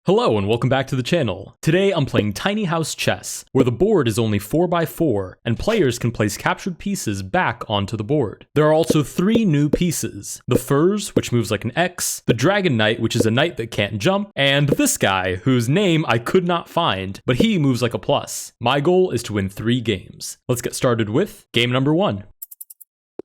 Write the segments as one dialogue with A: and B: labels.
A: Hello and welcome back to the channel. Today I'm playing Tiny House Chess, where the board is only 4x4 and players can place captured pieces back onto the board. There are also 3 new pieces: the Furs, which moves like an X, the Dragon Knight, which is a knight that can't jump, and this guy, whose name I could not find, but he moves like a plus. My goal is to win 3 games. Let's get started with game number 1.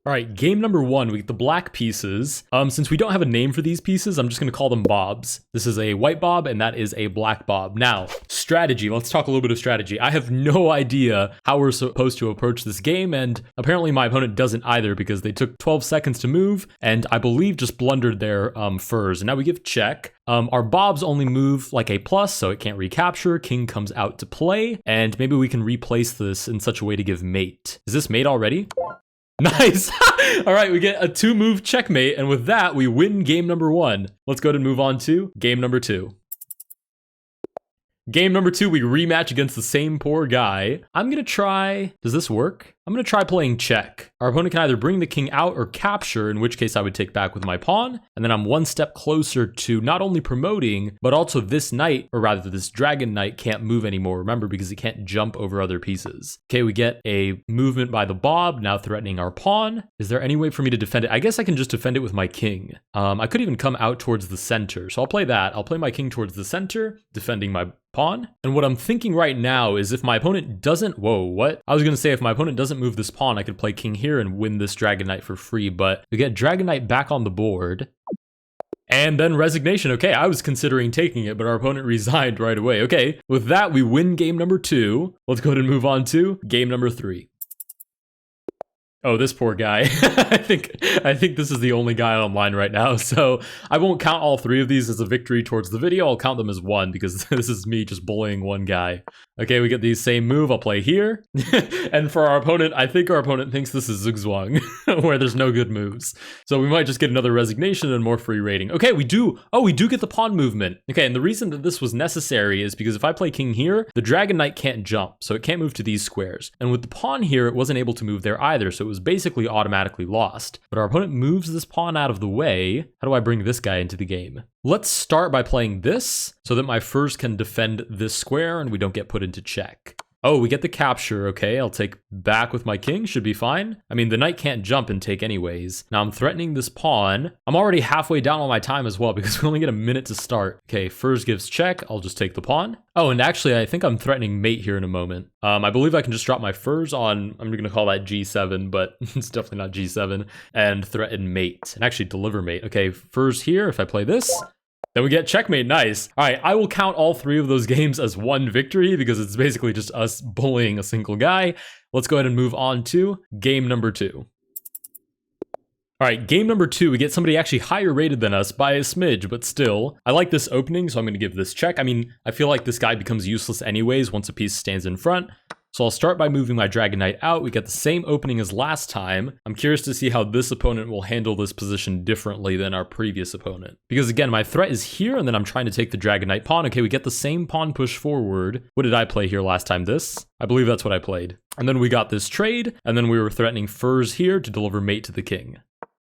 A: Alright, game number 1, we get the black pieces. Since we don't have a name for these pieces, I'm just going to call them bobs. This is a white bob, and that is a black bob. Now, strategy. Let's talk a little bit of strategy. I have no idea how we're supposed to approach this game, and apparently my opponent doesn't either, because they took 12 seconds to move, and I believe just blundered their furs. And now we give check. Our bobs only move like a plus, so it can't recapture. King comes out to play, and maybe we can replace this in such a way to give mate. Is this mate already? Nice. All right, we get a 2-move checkmate, and with that, we win game number 1. Let's go ahead and move on to game number 2. Game number 2, we rematch against the same poor guy. I'm gonna try, does this work? I'm gonna try playing check. Our opponent can either bring the king out or capture, in which case I would take back with my pawn, and then I'm one step closer to not only promoting, but also this knight, or rather this dragon knight, can't move anymore, remember, because he can't jump over other pieces. Okay, we get a movement by the bob, now threatening our pawn. Is there any way for me to defend it? I guess I can just defend it with my king. I could even come out towards the center, so I'll play that. I'll play my king towards the center, defending my pawn. And what I'm thinking right now is if my opponent doesn't, whoa, what? I was gonna say if my opponent doesn't move this pawn, I could play king here and win this dragon knight for free, but we get dragon knight back on the board. And then resignation. Okay, I was considering taking it, but our opponent resigned right away. Okay, with that, we win game number 2. Let's go ahead and move on to game number 3. Oh, this poor guy. I think this is the only guy online right now, so I won't count all 3 of these as a victory towards the video. I'll count them as 1 because this is me just bullying one guy. Okay, we get the same move. I'll play here. And for our opponent, I think our opponent thinks this is Zugzwang, where there's no good moves. So we might just get another resignation and more free rating. Okay, we do get the pawn movement. Okay, and the reason that this was necessary is because if I play king here, the dragon knight can't jump, so it can't move to these squares. And with the pawn here, it wasn't able to move there either, so it was basically automatically lost. But our opponent moves this pawn out of the way. How do I bring this guy into the game? Let's start by playing this so that my furs can defend this square and we don't get put into check. Oh, we get the capture. Okay, I'll take back with my king. Should be fine. I mean, the knight can't jump and take anyways. Now I'm threatening this pawn. I'm already halfway down on my time as well because we only get a minute to start. Okay, furs gives check. I'll just take the pawn. Oh, and actually, I think I'm threatening mate here in a moment. I believe I can just drop my furs on, I'm going to call that G7, but it's definitely not G7, and threaten mate, and actually deliver mate. Okay, furs here, if I play this, then we get checkmate. Nice. All right, I will count all 3 of those games as 1 victory because it's basically just us bullying a single guy. Let's go ahead and move on to game number 2. All right, game number 2, we get somebody actually higher rated than us by a smidge, but still. I like this opening, so I'm going to give this check. I mean, I feel like this guy becomes useless anyways once a piece stands in front. So I'll start by moving my dragon knight out. We get the same opening as last time. I'm curious to see how this opponent will handle this position differently than our previous opponent. Because again, my threat is here, and then I'm trying to take the dragon knight pawn. Okay, we get the same pawn push forward. What did I play here last time? This? I believe that's what I played. And then we got this trade, and then we were threatening furs here to deliver mate to the king.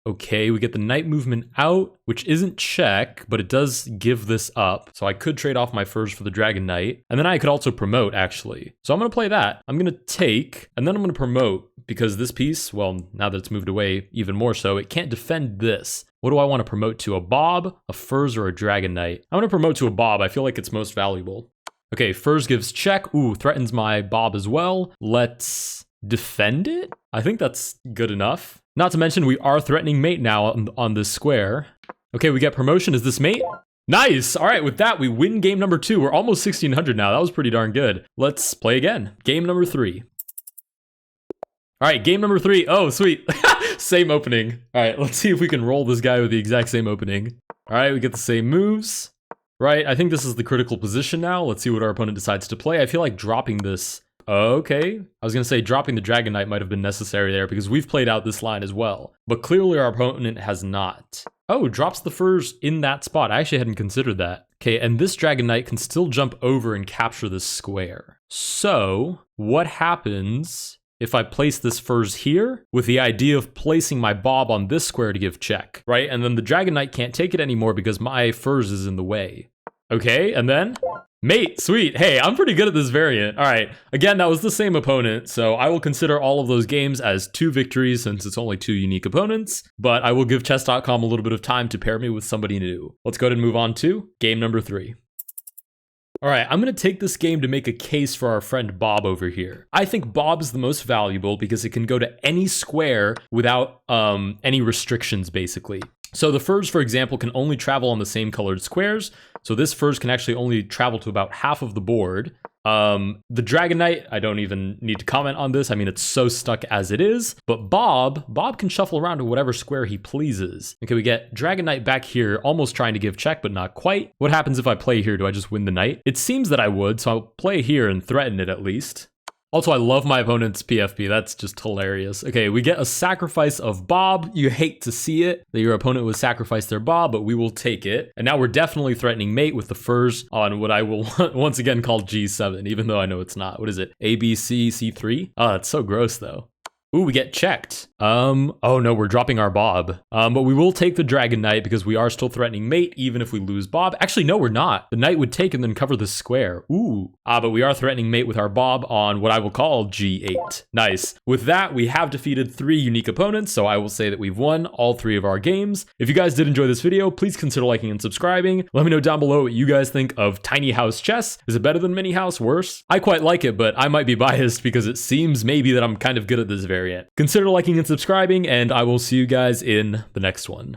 A: Okay, we get the knight movement out, which isn't check, but it does give this up. So I could trade off my furs for the dragon knight. And then I could also promote, actually. So I'm going to play that. I'm going to take, and then I'm going to promote, because this piece, well, now that it's moved away even more so, it can't defend this. What do I want to promote to? A bob, a furs, or a dragon knight? I want to promote to a bob. I feel like it's most valuable. Okay, furs gives check. Ooh, threatens my bob as well. Let's defend it? I think that's good enough. Not to mention, we are threatening mate now on this square. Okay, we get promotion. Is this mate? Nice. All right, with that, we win game number 2. We're almost 1600 now. That was pretty darn good. Let's play again. Game number 3. All right, game number 3. Oh, sweet. Same opening. All right, let's see if we can roll this guy with the exact same opening. All right, we get the same moves. Right, I think this is the critical position now. Let's see what our opponent decides to play. I feel like dropping this. Okay, I was going to say dropping the dragon knight might have been necessary there because we've played out this line as well. But clearly our opponent has not. Oh, drops the furs in that spot. I actually hadn't considered that. Okay, and this dragon knight can still jump over and capture this square. So, what happens if I place this furs here with the idea of placing my bob on this square to give check, right? And then the dragon knight can't take it anymore because my furs is in the way. Okay, and then mate, sweet. Hey, I'm pretty good at this variant. All right, again, that was the same opponent, so I will consider all of those games as 2 victories since it's only 2 unique opponents, but I will give chess.com a little bit of time to pair me with somebody new. Let's go ahead and move on to game number 3. All right, I'm going to take this game to make a case for our friend Bob over here. I think Bob is the most valuable because it can go to any square without any restrictions, basically. So the furs, for example, can only travel on the same colored squares. So this furs can actually only travel to about half of the board. The Dragon Knight, I don't even need to comment on this. I mean, it's so stuck as it is. But Bob can shuffle around to whatever square he pleases. Okay, we get Dragon Knight back here, almost trying to give check, but not quite. What happens if I play here? Do I just win the knight? It seems that I would, so I'll play here and threaten it at least. Also, I love my opponent's PFP. That's just hilarious. Okay, we get a sacrifice of Bob. You hate to see it, that your opponent would sacrifice their Bob, but we will take it. And now we're definitely threatening mate with the furs on what I will once again call G7, even though I know it's not. What is it? A, B, C, C3? Oh, that's so gross, though. Ooh, we get checked. Oh no, we're dropping our Bob. But we will take the Dragon Knight because we are still threatening mate, even if we lose Bob. Actually, no, we're not. The Knight would take and then cover the square. Ooh. But we are threatening mate with our Bob on what I will call G8. Nice. With that, we have defeated 3 unique opponents, so I will say that we've won all 3 of our games. If you guys did enjoy this video, please consider liking and subscribing. Let me know down below what you guys think of Tiny House Chess. Is it better than Mini House? Worse? I quite like it, but I might be biased because it seems maybe that I'm kind of good at this variant. Consider liking and subscribing, and I will see you guys in the next one.